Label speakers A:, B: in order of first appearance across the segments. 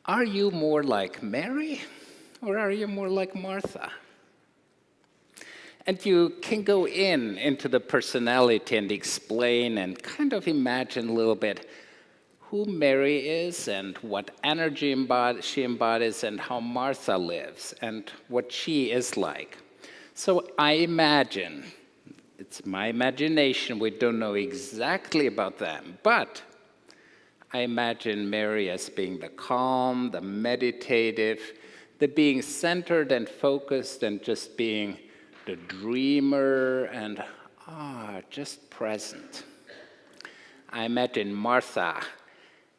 A: Are you more like Mary or are you more like Martha? And you can go into the personality and explain and kind of imagine a little bit who Mary is and what energy she embodies and how Martha lives and what she is like. So I imagine, it's my imagination, we don't know exactly about them, but I imagine Mary as being the calm, the meditative, the being centered and focused and just being the dreamer and just present. I imagine Martha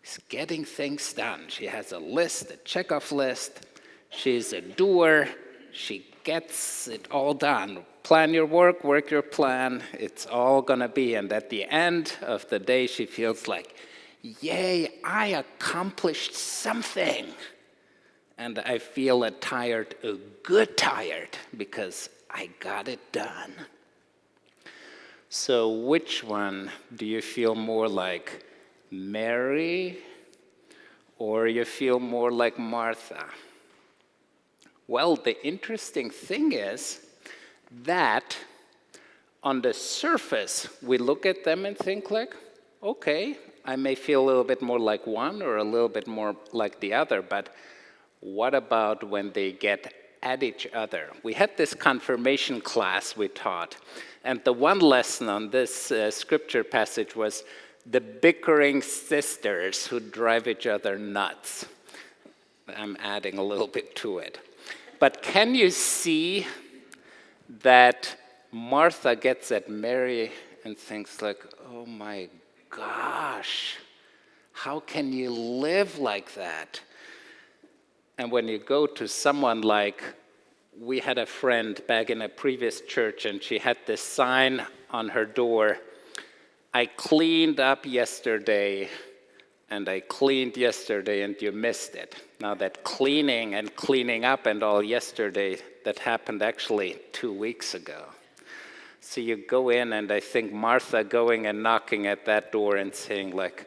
A: is getting things done. She has a list, a check-off list. She's a doer. She gets it all done. Plan your work your plan. It's all going to be. And at the end of the day, she feels like, yay, I accomplished something. And I feel a good tired, because I got it done. So which one do you feel more like, Mary, or you feel more like Martha? Well, the interesting thing is that on the surface, we look at them and think like, okay, I may feel a little bit more like one or a little bit more like the other, but what about when they get at each other? We had this confirmation class we taught, and the one lesson on this scripture passage was the bickering sisters who drive each other nuts. I'm adding a little bit to it. But can you see that Martha gets at Mary and thinks like, oh my gosh, how can you live like that? And when you go to someone like, we had a friend back in a previous church and she had this sign on her door, I cleaned up yesterday, and I cleaned yesterday and you missed it. Now that cleaning and cleaning up and all yesterday, that happened actually 2 weeks ago. So you go in and I think Martha going and knocking at that door and saying like,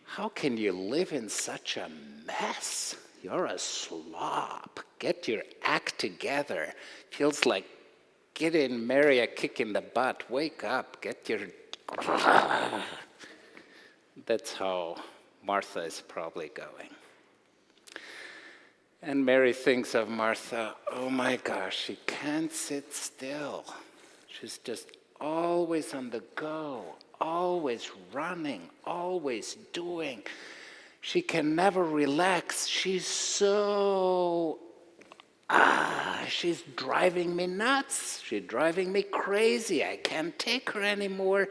A: how can you live in such a mess? You're a slob. Get your act together. Feels like getting Mary a kick in the butt. Wake up, get your... That's how Martha is probably going. And Mary thinks of Martha, oh my gosh, she can't sit still. She's just always on the go, always running, always doing. She can never relax. She's so... she's driving me nuts. She's driving me crazy. I can't take her anymore.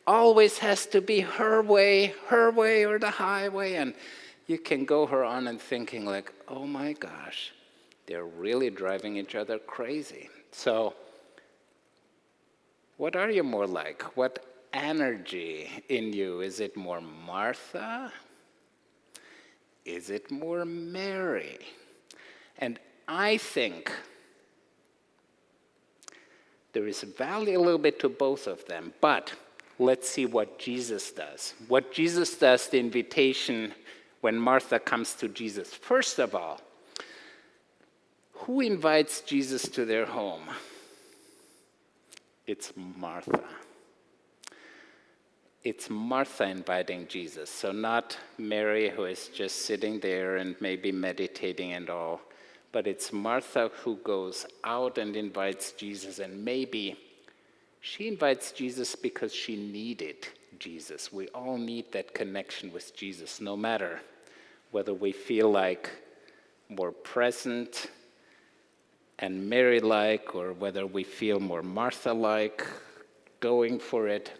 A: Always has to be her way or the highway. And you can go her on and thinking like, oh my gosh, they're really driving each other crazy. So what are you more like? What energy in you? Is it more Martha? Is it more Mary? And I think there is value a little bit to both of them, but let's see what Jesus does. What Jesus does, the invitation when Martha comes to Jesus. First of all, who invites Jesus to their home? It's Martha. It's Martha inviting Jesus, so not Mary who is just sitting there and maybe meditating and all, but it's Martha who goes out and invites Jesus, and maybe she invites Jesus because she needed Jesus. We all need that connection with Jesus, no matter whether we feel like more present and Mary-like, or whether we feel more Martha-like, going for it.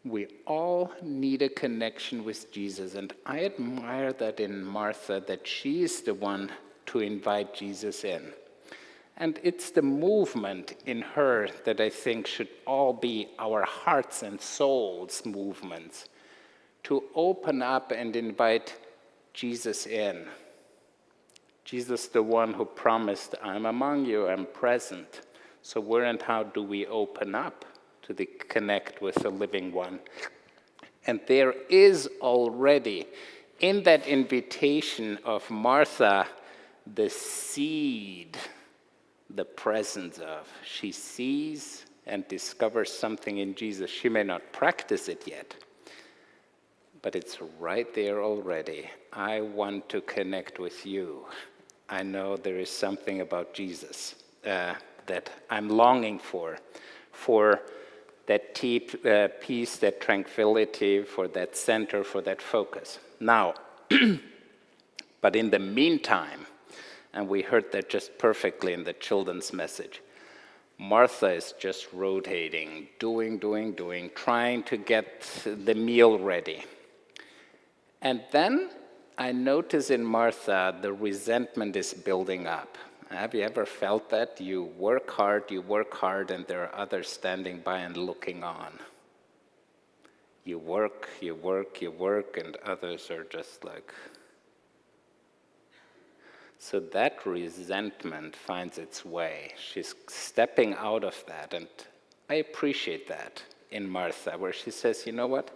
A: We all need a connection with Jesus, and I admire that in Martha, that she is the one to invite Jesus in. And it's the movement in her that I think should all be our hearts and souls movements, to open up and invite Jesus in. Jesus, the one who promised, I'm among you, I'm present. So where and how do we open up to connect with the living one? And there is already In that invitation of Martha, the seed, the presence of, she sees and discovers something in Jesus. She may not practice it yet, but it's right there already. I want to connect with you. I know there is something about Jesus that I'm longing for that peace, that tranquility, for that center, for that focus. Now, but in the meantime, and we heard that just perfectly in the children's message, Martha is just rotating, doing, trying to get the meal ready. And then I notice in Martha, the resentment is building up. Have you ever felt that? You work hard, and there are others standing by and looking on. You work, and others are just like... So that resentment finds its way. She's stepping out of that, and I appreciate that in Martha, where she says, you know what?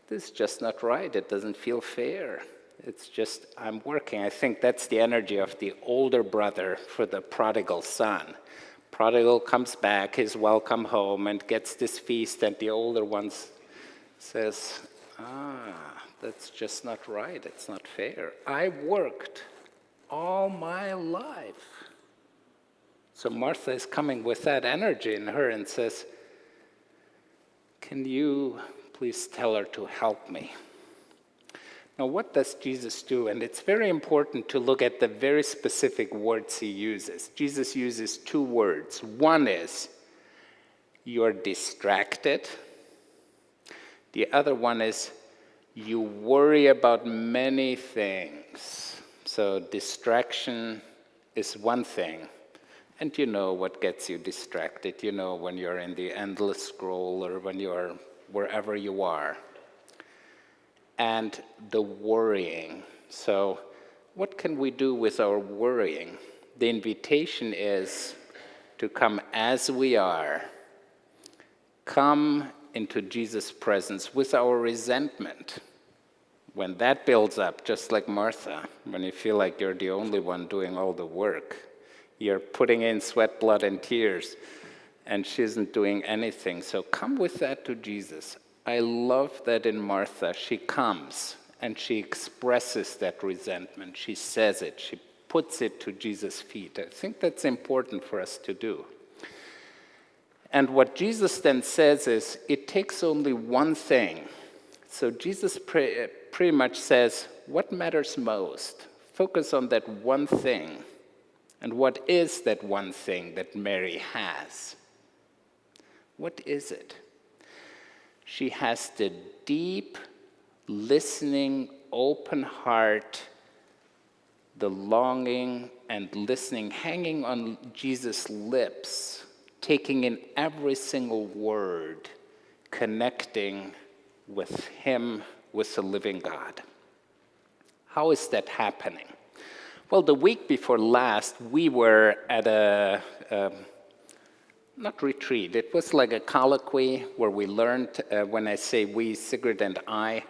A: This is just not right. It doesn't feel fair. It's just, I'm working. I think that's the energy of the older brother for the prodigal son. Prodigal comes back, he's welcome home, and gets this feast, and the older one says, that's just not right. It's not fair. I worked all my life. So Martha is coming with that energy in her and says, can you please tell her to help me? Now, what does Jesus do? And it's very important to look at the very specific words he uses. Jesus uses two words. One is, you're distracted. The other one is, you worry about many things. So distraction is one thing. And you know what gets you distracted. You know when you're in the endless scroll or when you're wherever you are. And the worrying. So what can we do with our worrying? The invitation is to come as we are. Come into Jesus' presence with our resentment. When that builds up, just like Martha, when you feel like you're the only one doing all the work, you're putting in sweat, blood, and tears, and she isn't doing anything. So come with that to Jesus. I love that in Martha, she comes and she expresses that resentment. She says it. She puts it to Jesus' feet. I think that's important for us to do. And what Jesus then says is, it takes only one thing. So Jesus pretty much says, what matters most? Focus on that one thing. And what is that one thing that Mary has? What is it? She has the deep, listening, open heart, the longing and listening, hanging on Jesus' lips, taking in every single word, connecting with him, with the living God. How is that happening? Well, the week before last, we were at a not retreat, it was like a colloquy where we learned, when I say we, Sigrid and I,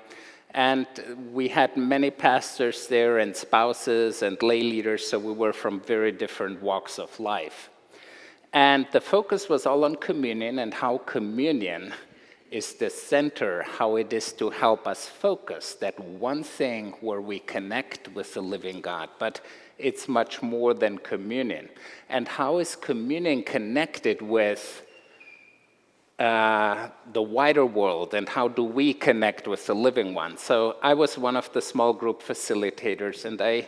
A: and we had many pastors there and spouses and lay leaders, so we were from very different walks of life. And the focus was all on communion and how communion is the center, how it is to help us focus, that one thing where we connect with the living God. But it's much more than communion. And how is communion connected with the wider world, and how do we connect with the living one? So I was one of the small group facilitators, and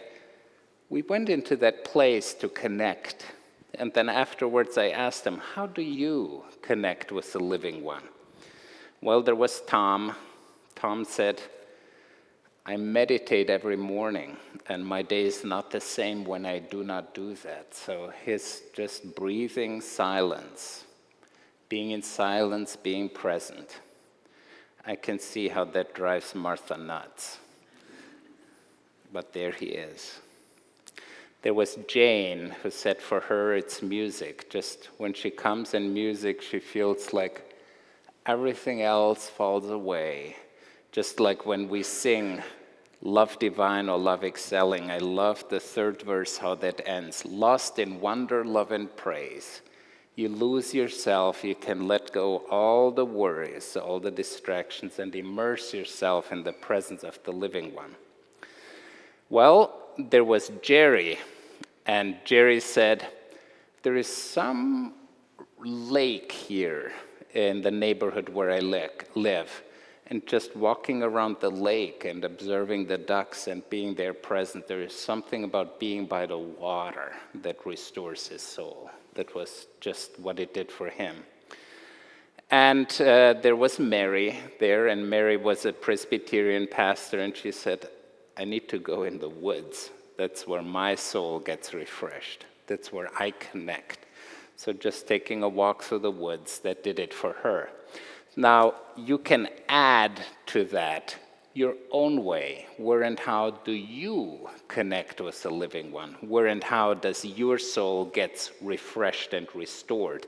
A: we went into that place to connect. And then afterwards I asked them, how do you connect with the living one? Well, there was Tom. Tom said, I meditate every morning, and my day is not the same when I do not do that. So his just breathing silence, being in silence, being present. I can see how that drives Martha nuts. But there he is. There was Jane, who said for her it's music. Just when she comes in music, she feels like everything else falls away. Just like when we sing Love divine or love excelling. I love the third verse, how that ends. Lost in wonder, love, and praise. You lose yourself, you can let go all the worries, all the distractions, and immerse yourself in the presence of the living one. Well, there was Jerry, and Jerry said, there is some lake here in the neighborhood where I live. And just walking around the lake and observing the ducks and being there present, there is something about being by the water that restores his soul. That was just what it did for him. And there was Mary there, and Mary was a Presbyterian pastor, and she said, I need to go in the woods. That's where my soul gets refreshed. That's where I connect. So just taking a walk through the woods, that did it for her. Now, you can add to that your own way. Where and how do you connect with the living one? Where and how does your soul get refreshed and restored?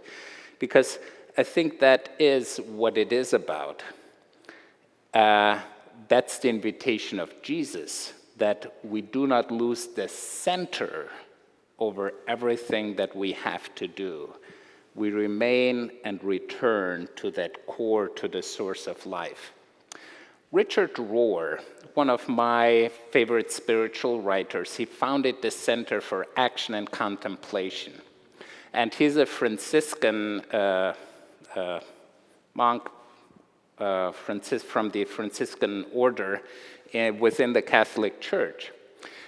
A: Because I think that is what it is about. That's the invitation of Jesus, that we do not lose the center over everything that we have to do. We remain and return to that core, to the source of life. Richard Rohr, one of my favorite spiritual writers, he founded the Center for Action and Contemplation. And he's a Franciscan monk from the Franciscan order within the Catholic Church.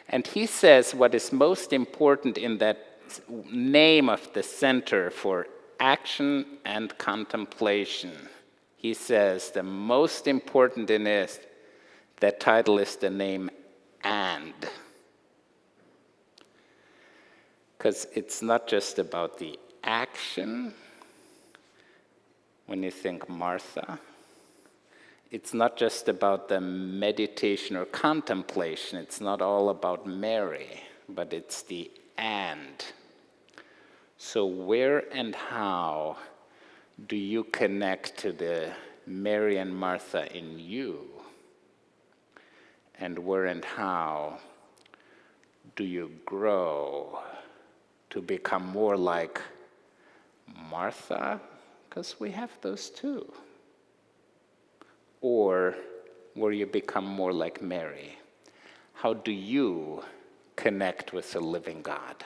A: And he says what is most important in that name of the Center for Action and Contemplation, he says the most important in it, that title is the name "and." Because it's not just about the action. When you think Martha, it's not just about the meditation or contemplation. It's not all about Mary, but it's the "and." So where and how do you connect to the Mary and Martha in you? And where and how do you grow to become more like Martha? Because we have those too. Or where you become more like Mary? How do you connect with the living God?